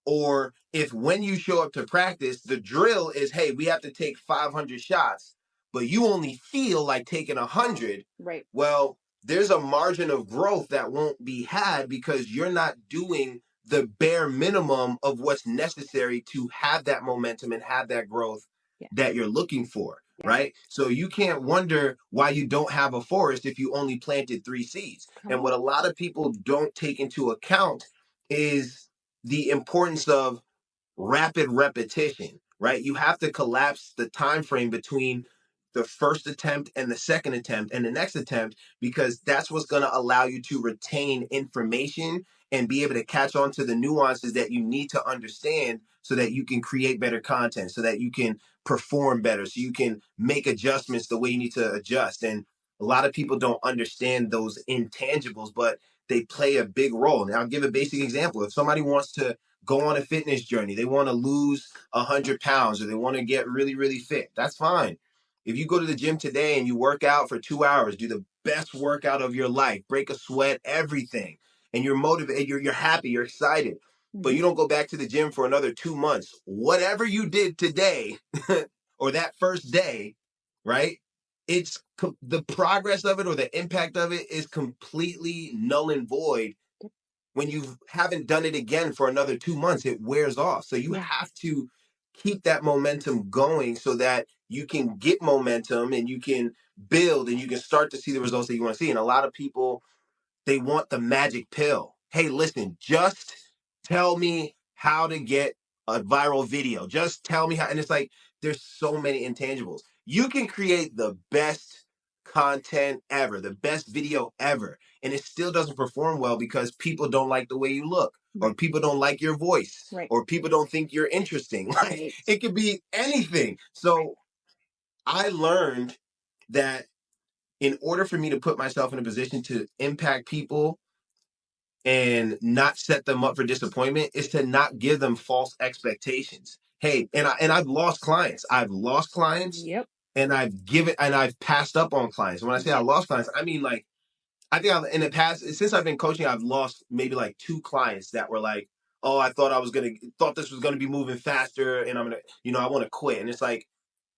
A: or if when you show up to practice, the drill is, hey, we have to take 500 shots, but you only feel like taking 100,
B: Right.
A: well, there's a margin of growth that won't be had because you're not doing the bare minimum of what's necessary to have that momentum and have that growth
B: Yeah.
A: that you're looking for.
B: Yeah.
A: Right. So you can't wonder why you don't have a forest if you only planted 3 seeds.
B: Come
A: And what
B: on.
A: a lot of people don't take into account is the importance of rapid repetition, right? You have to collapse the time frame between the first attempt and the second attempt and the next attempt, because that's what's going to allow you to retain information and be able to catch on to the nuances that you need to understand so that you can create better content, so that you can perform better, so you can make adjustments the way you need to adjust. And a lot of people don't understand those intangibles, but they play a big role. And I'll give a basic example. If somebody wants to go on a fitness journey, they want to lose 100 pounds, or they want to get really, really fit, that's fine. If you go to the gym today and you work out for 2 hours, do the best workout of your life, break a sweat, everything, and you're motivated, you're happy, you're excited, but
B: Hmm.
A: you don't go back to the gym for another 2 months, whatever you did today or that first day, right? The progress of it or the impact of it is completely null and void when you haven't done it again for another 2 months. It wears off. So you
B: Yeah.
A: have to keep that momentum going so that you can get momentum and you can build and you can start to see the results that you want to see. And a lot of people, they want the magic pill. Hey, listen, just tell me how to get a viral video. Just tell me how. And it's like, there's so many intangibles. You can create the best content ever, the best video ever, and it still doesn't perform well because people don't like the way you look, or
B: Right.
A: people don't like your voice,
B: Right.
A: or people don't think you're interesting. Like,
B: Right.
A: it could be anything.
B: Right.
A: So I learned that in order for me to put myself in a position to impact people and not set them up for disappointment is to not give them false expectations. Hey, and I've lost clients. I've lost clients
B: Yep.
A: and I've passed up on clients. When I say I
B: Yep.
A: lost clients, I mean, like, I think in the past, since I've been coaching, I've lost maybe like 2 clients that were like, "Oh, I thought this was gonna be moving faster, and I want to quit." And it's like,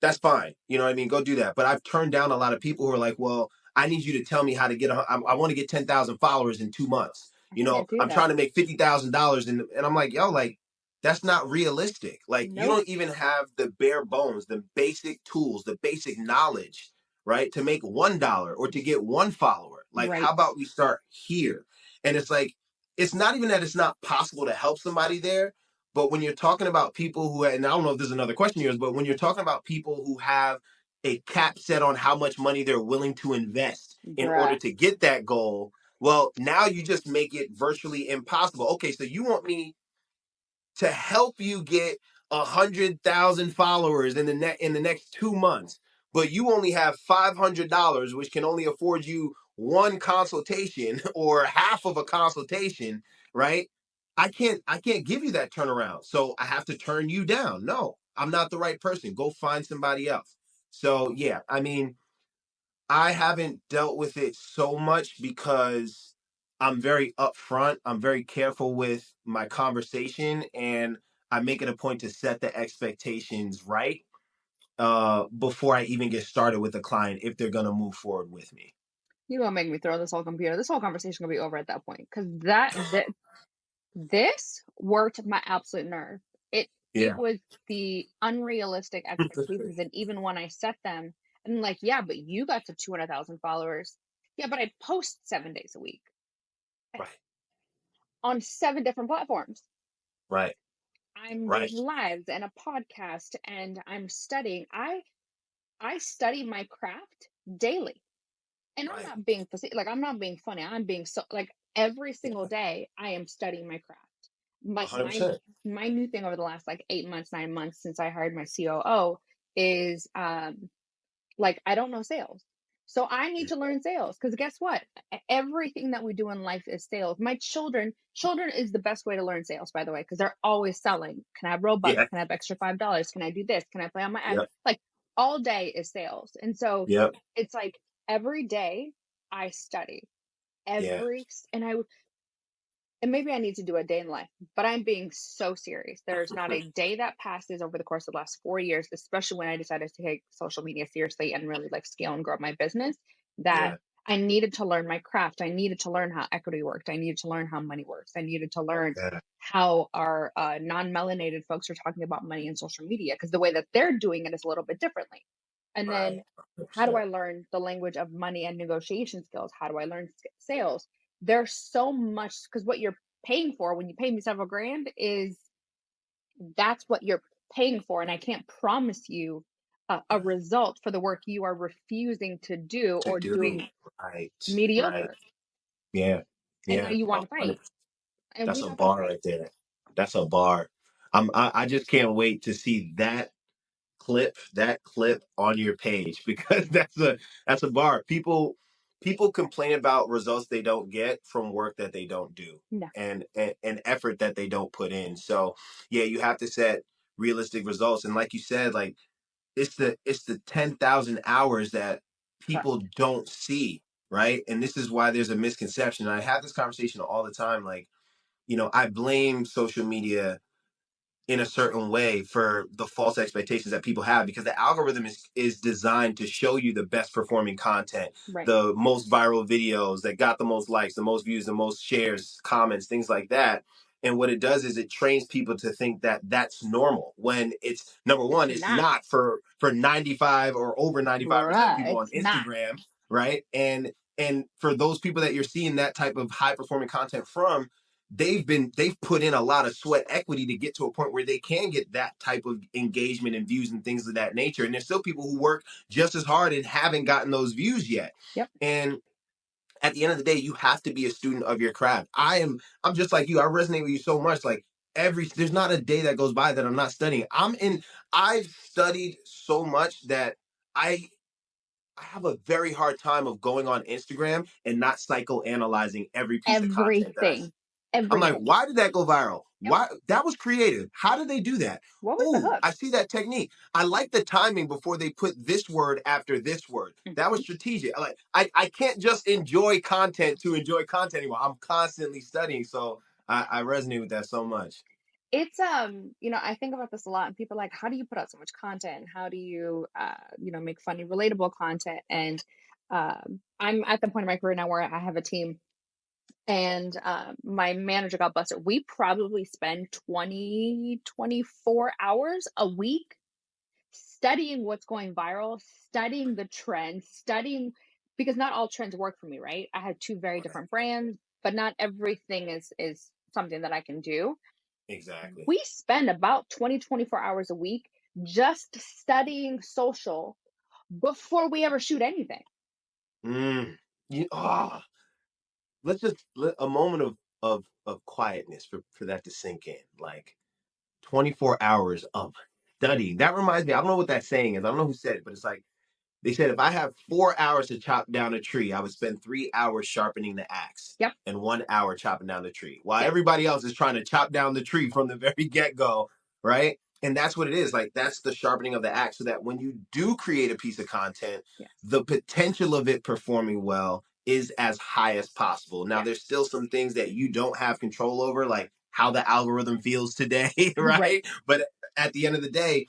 A: that's fine, you know what I mean? Go do that. But I've turned down a lot of people who are like, "Well, I need you to tell me how to get. I want to get 10,000 followers in 2 months.
B: I can't do
A: I'm
B: that.
A: trying to make $50,000, and I'm like, yo, like, that's not realistic. Like, you
B: Nope.
A: don't even have the bare bones, the basic tools, the basic knowledge." right? To make $1 or to get one follower. Like, how
B: Right.
A: about we start here? And it's like, it's not even that it's not possible to help somebody there, but when you're talking about people who, and I don't know if this is another question of yours, but when you're talking about people who have a cap set on how much money they're willing to invest in order
B: Bruh.
A: to get that goal, well, now you just make it virtually impossible. Okay, so you want me to help you get 100,000 followers in the next 2 months, but you only have $500, which can only afford you one consultation or half of a consultation, right? I can't give you that turnaround, so I have to turn you down. No, I'm not the right person. Go find somebody else. So yeah, I mean, I haven't dealt with it so much because I'm very upfront. I'm very careful with my conversation, and I make it a point to set the expectations right before I even get started with a client if they're gonna move forward with me.
B: You gonna make me throw this whole computer. This whole conversation gonna be over at that point. Cause this worked my absolute nerve. It
A: Yeah.
B: was the unrealistic expectations, and even when I set them, and like, yeah, but you got to 200,000 followers. Yeah, but I post 7 days a week
A: Right.
B: on 7 different platforms.
A: Right.
B: I'm
A: Right.
B: doing lives and a podcast, and I'm studying. I study my craft daily. And I'm
A: Right.
B: not being like, I'm not being funny. I'm being so like every single
A: Yeah.
B: day I am studying my craft. Like
A: 100%.
B: my new thing over the last like 8 months, 9 months since I hired my COO is like I don't know sales. So I need
A: Yeah.
B: to learn sales because guess what? Everything that we do in life is sales. My children is the best way to learn sales, by the way, because they're always selling. Can I have Robux?
A: Yeah.
B: Can I have extra $5? Can I do this? Can I play on my ad?
A: Yep.
B: Like all day is sales. And so
A: Yep.
B: it's like every day I study.
A: Yeah.
B: And and maybe I need to do a day in life, but I'm being so serious. There's not a day that passes over the course of the last 4 years, especially when I decided to take social media seriously and really like scale and grow my business, that
A: Yeah.
B: I needed to learn my craft. I needed to learn how equity worked. I needed to learn how money works. I needed to learn
A: Yeah.
B: how our non-melanated folks are talking about money in social media because the way that they're doing it is a little bit differently. And then
A: Right.
B: how do
A: 100%.
B: I learn the language of money and negotiation skills? How do I learn sales? There's so much because what you're paying for when you pay me several grand is that's what you're paying for. And I can't promise you a result for the work you are refusing to do
A: To
B: or
A: do.
B: doing
A: Right. Right.
B: mediocre.
A: Yeah.
B: And now
A: Yeah.
B: you want to fight.
A: 100%.
B: And we
A: That's a
B: not going to
A: bar
B: fight.
A: right there. That's a bar. I just can't wait to see that clip on your page because that's a bar. People complain about results they don't get from work that they don't do
B: No,
A: and effort that they don't put in. So yeah, you have to set realistic results. And like you said, like it's the 10,000 hours that
B: trust.
A: people don't see, right? And this is why there's a misconception. I have this conversation all the time. Like, I blame social media in a certain way for the false expectations that people have because the algorithm is designed to show you the best performing content,
B: Right.
A: the most viral videos that got the most likes, the most views, the most shares, comments, things like that. And what it does is it trains people to think that that's normal when it's number
B: It's
A: one, it's
B: not.
A: not for 95 or over 95% of
B: Bruh,
A: people on
B: it's not.
A: Instagram, right? And for those people that you're seeing that type of high performing content from, they've put in a lot of sweat equity to get to a point where they can get that type of engagement and views and things of that nature. And there's still people who work just as hard and haven't gotten those views yet.
B: Yep.
A: And at the end of the day, you have to be a student of your craft. I'm just like you. I resonate with you so much. Like there's not a day that goes by that I'm not studying. I've studied so much that I I have a very hard time of going on Instagram and not psychoanalyzing every piece of content that I see.
B: Everything.
A: I'm like,
B: Everything.
A: why did that go viral?
B: Yep.
A: Why that was creative? How did they do that?
B: What was the
A: Oh,
B: hook?
A: I see that technique. I like the timing before they put this word after this word. That was
B: Mhm.
A: strategic. I can't just enjoy content to enjoy content anymore. I'm constantly studying, so I resonate with that so much.
B: It's I think about this a lot, and people are like, how do you put out so much content? How do you make funny, relatable content? And I'm at the point in my career now where I have a team, and my manager got busted. We probably spend 20, 24 hours a week studying what's going viral, studying the trends, studying because not all trends work for me, right? I have two very
A: Right.
B: different brands, but not everything is something that I can do.
A: Exactly.
B: We spend about 24 hours a week just studying social before we ever shoot anything.
A: Mm. Ah, let's just a moment of quietness for that to sink in. Like 24 hours of study. That reminds me, I don't know what that saying is. I don't know who said it, but it's like they said if I have 4 hours to chop down a tree, I would spend 3 hours sharpening the axe
B: Yep.
A: and 1 hour chopping down the tree. While
B: Yep.
A: everybody else is trying to chop down the tree from the very get-go, right? And that's what it is. Like that's the sharpening of the axe. So that when you do create a piece of content,
B: Yes.
A: the potential of it performing well is as high as possible. Now,
B: Yes.
A: there's still some things that you don't have control over, like how the algorithm feels today,
B: Right.
A: right? But at the end of the day,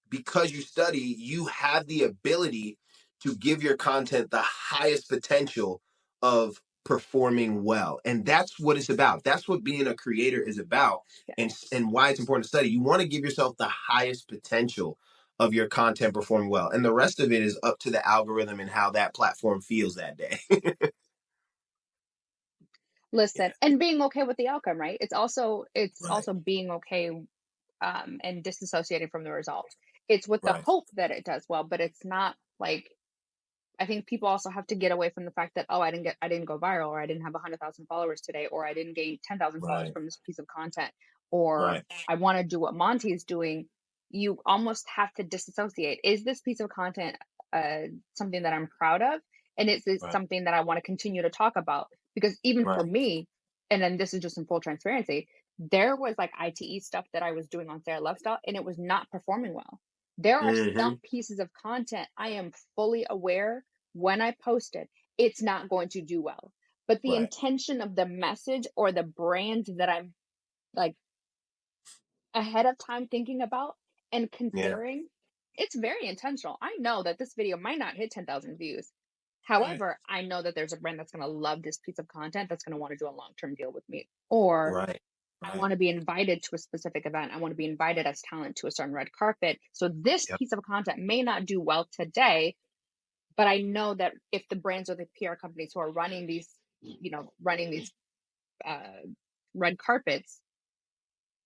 A: because you study, you have the ability to give your content the highest potential of performing well. And that's what it's about. That's what being a creator is about,
B: Yes.
A: and why it's important to study. You want to give yourself the highest potential of your content performing well. And the rest of it is up to the algorithm and how that platform feels that day.
B: Listen,
A: Yeah.
B: and being okay with the outcome, right? It's also
A: Right.
B: being okay and disassociating from the result. It's with the
A: Right.
B: hope that it does well, but it's not like I think people also have to get away from the fact that, oh, I didn't go viral, or I didn't have 100,000 followers today, or I didn't gain 10,000 followers
A: Right.
B: from this piece of content, or
A: Right.
B: I want to do what Monty is doing. You almost have to disassociate. Is this piece of content something that I'm proud of? And is this
A: Right.
B: something that I want to continue to talk about? Because even for
A: Right.
B: me, and then this is just in full transparency, there was like ITE stuff that I was doing on Sarah Lifestyle, and it was not performing well. There are
A: Mm-hmm.
B: some pieces of content I am fully aware when I post it, it's not going to do well. But the
A: Right.
B: intention of the message or the brand that I'm like ahead of time thinking about and
A: Yeah.
B: considering, it's very intentional. I know that this video might not hit 10,000 views.
A: Right.
B: However, I know that there's a brand that's going to love this piece of content that's going to want to do a long term deal with me. Or
A: Right.
B: I
A: Right.
B: want to be invited to a specific event. I want to be invited as talent to a certain red carpet. So this
A: Yep.
B: piece of content may not do well today, but I know that if the brands or the PR companies who are running these, running these uh, red carpets,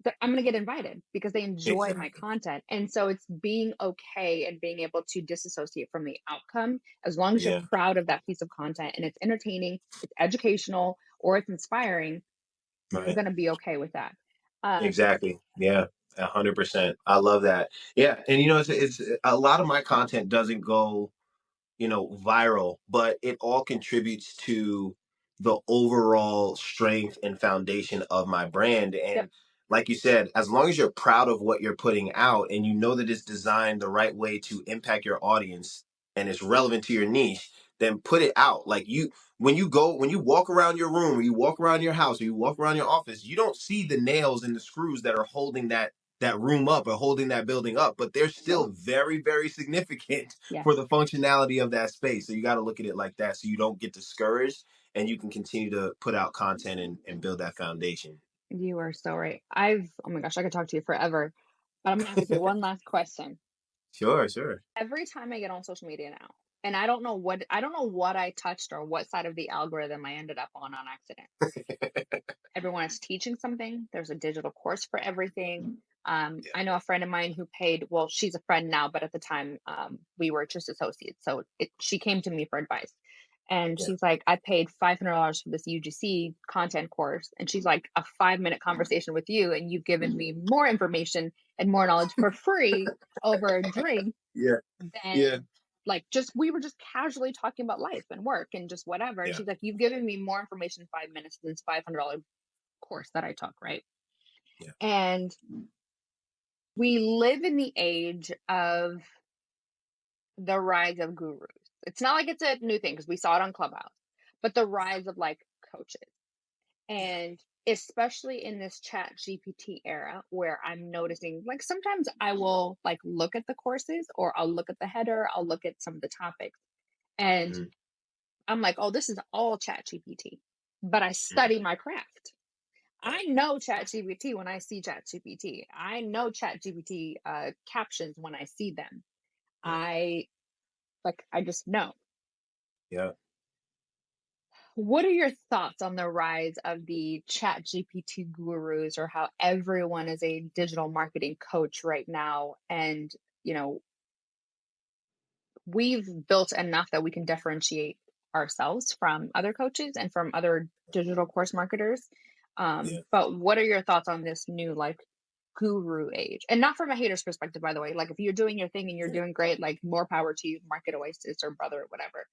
B: that I'm going to get invited because they enjoy my
A: Exactly.
B: content. And so it's being okay and being able to disassociate from the outcome. As long as you're
A: Yeah.
B: proud of that piece of content and it's entertaining, it's educational, or it's inspiring, you're
A: Right.
B: going to be okay with that. Um,
A: Exactly. Yeah. 100%. I love that. Yeah. And it's a lot of my content doesn't go viral, but it all contributes to the overall strength and foundation of my brand.
B: yep.
A: And like you said, as long as you're proud of what you're putting out and you know that it's designed the right way to impact your audience and it's relevant to your niche, then put it out. Like when you walk around your room or you walk around your house or you walk around your office, you don't see the nails and the screws that are holding that room up or holding that building up, but they're
B: Nope.
A: still very, very significant
B: Yes.
A: for the functionality of that space. So you got to look at it like that so you don't get discouraged and you can continue to put out content and build that foundation.
B: You are so right. Oh my gosh, I could talk to you forever, but I'm going to ask you one last question.
A: Sure, sure.
B: Every time I get on social media now, and I don't know what I touched or what side of the algorithm I ended up on accident. Everyone is teaching something. There's a digital course for everything.
A: Yeah,
B: I know a friend of mine who paid, well, she's a friend now, but at the time we were just associates. So she came to me for advice. And
A: yeah.
B: she's like, I paid $500 for this UGC content course. And she's like, a 5-minute conversation with you, and you've given me more information and more knowledge for free over a drink
A: Yeah, yeah,
B: than like just we were just casually talking about life and work and just whatever. And
A: yeah,
B: she's like, you've given me more information in 5 minutes than this $500 course that I took, right?
A: yeah.
B: And we live in the age of the rise of gurus. It's not like it's a new thing because we saw it on Clubhouse, but the rise of like coaches.
A: Yeah.
B: And especially in this chat GPT era where I'm noticing like sometimes I will like look at the courses or I'll look at the header, I'll look at some of the topics, and
A: Mm,
B: I'm like, oh, this is all chat GPT. But I
A: mm,
B: study my craft. I
A: right.
B: know ChatGPT when I see ChatGPT. I know ChatGPT captions when I see them.
A: Yeah.
B: I I just know.
A: Yeah.
B: What are your thoughts on the rise of the chat GPT gurus, or how everyone is a digital marketing coach right now? And, you know, we've built enough that we can differentiate ourselves from other coaches and from other digital course marketers.
A: Yeah.
B: But what are your thoughts on this new guru age? And not from a hater's perspective, by the way. Like if you're doing your thing and you're
A: Yeah.
B: doing great, like more power to you, Market Oasis or Brother or whatever.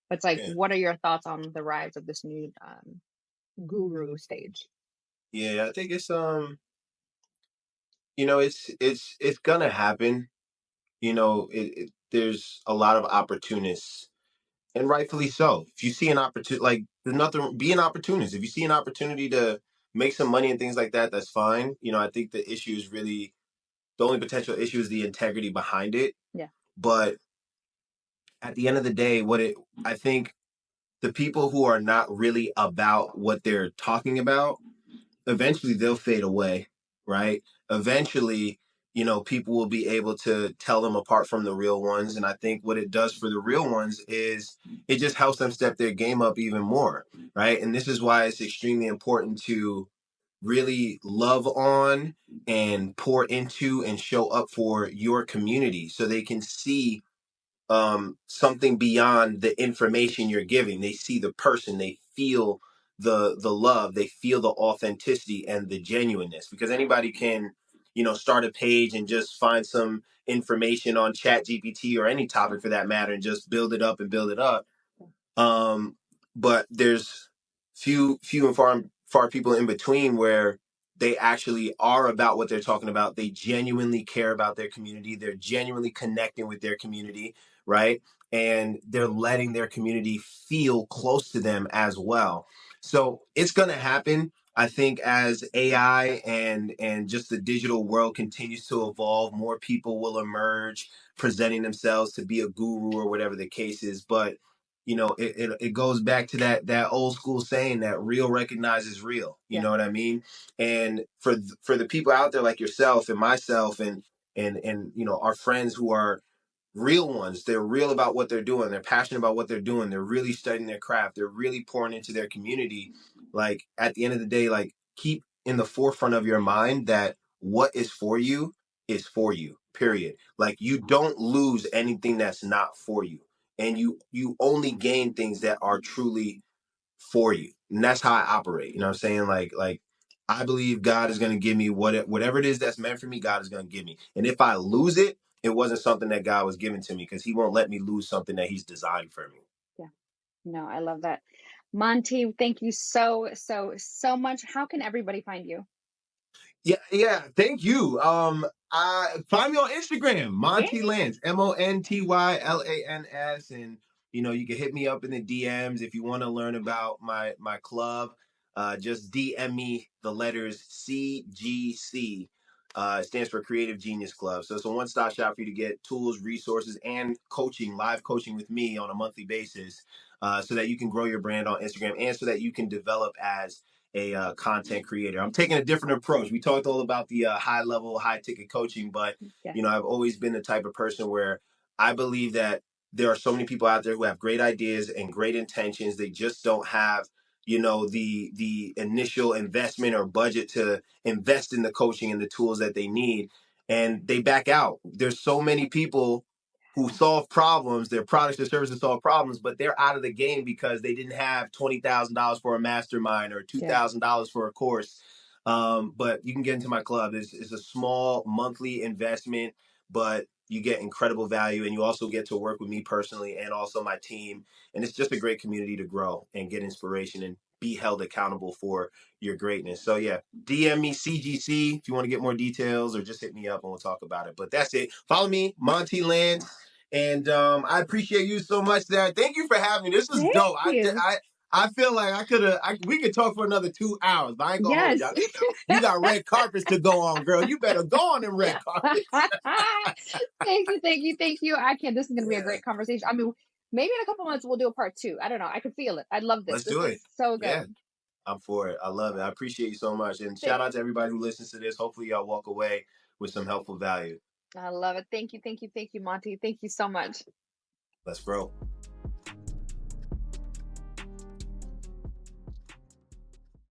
B: But it's like,
A: Yeah.
B: what are your thoughts on the rise of this new guru stage?
A: Yeah. I think it's it's gonna happen. There's a lot of opportunists, and rightfully so. If you see an opportunity, like there's nothing, be an opportunist. If you see an opportunity to make some money and things like that, that's fine. I think the issue is really the only potential issue is the integrity behind it.
B: Yeah.
A: But at the end of the day, I think the people who are not really about what they're talking about, eventually they'll fade away, right? Eventually, people will be able to tell them apart from the real ones. And I think what it does for the real ones is it just helps them step their game up even more, right? And this is why it's extremely important to really love on and pour into and show up for your community so they can see something beyond the information you're giving. They see the person, they feel the love, they feel the authenticity and the genuineness. Because anybody can, start a page and just find some information on Chat GPT or any topic for that matter and just build it up and build it up. um, but there's few and far people in between where they actually are about what they're talking about. They genuinely care about their community. They're genuinely connecting with their community, right? And they're letting their community feel close to them as well. So it's going to happen. I think as AI and just the digital world continues to evolve, more people will emerge presenting themselves to be a guru or whatever the case is. But it goes back to that old school saying that real recognizes real. You
B: Yeah.
A: know what I mean? And for the people out there like yourself and myself and our friends who are real ones, they're real about what they're doing, they're passionate about what they're doing, they're really studying their craft, they're really pouring into their community. Like at the end of the day, like keep in the forefront of your mind that what is for you, period. Like you don't lose anything that's not for you, and you only gain things that are truly for you. And that's how I operate. You know what I'm saying? Like I believe God is going to give me whatever it is that's meant for me. God is going to give me. And if I lose it, it wasn't something that God was giving to me, because He won't let me lose something that He's designed for me.
B: Yeah. No, I love that. Monty, thank you so much. How can everybody find you?
A: Yeah, yeah. Thank you. Find me on Instagram,
B: Yeah.
A: Monty Lance, MontyLans, and you can hit me up in the DMs if you want to learn about my club. Just DM me the letters CGC. It stands for Creative Genius Club. So it's a one-stop shop for you to get tools, resources, and coaching, live coaching with me on a monthly basis, so that you can grow your brand on Instagram and so that you can develop as a content creator. I'm taking a different approach. We talked all about the high level, high ticket coaching, but
B: Yeah.
A: I've always been the type of person where I believe that there are so many people out there who have great ideas and great intentions. They just don't have the initial investment or budget to invest in the coaching and the tools that they need, and they back out. There's so many people who solve problems, their products or services solve problems, but they're out of the game because they didn't have $20,000 for a mastermind or
B: Yeah.
A: $2,000 for a course. But you can get into my club. It's a small monthly investment, but you get incredible value, and you also get to work with me personally and also my team. And it's just a great community to grow and get inspiration and be held accountable for your greatness. So yeah, DM me CGC if you want to get more details, or just hit me up and we'll talk about it. But that's it. Follow me, Monty Lance. And I appreciate you so much, Sarah. Thank you for having me. This was
B: Thank
A: dope.
B: you.
A: I feel like we could talk for another 2 hours, but I ain't gonna hold you.
B: Yes.
A: We got red carpets to go on, girl. You better go on them red carpets.
B: Thank you, thank you, thank you. I can This is gonna be a
A: Yeah,
B: great conversation. I mean, maybe in a couple months we'll do a part two. I don't know. I can feel it. I love this.
A: let's
B: This
A: do
B: is
A: it.
B: so
A: Yeah,
B: good.
A: I'm for it. I love it. I appreciate you so much. And shout
B: Thank
A: out to everybody who listens to this. Hopefully, y'all walk away with some helpful value.
B: I love it. Thank you, thank you, thank you, Monty. Thank you so much.
A: Let's grow.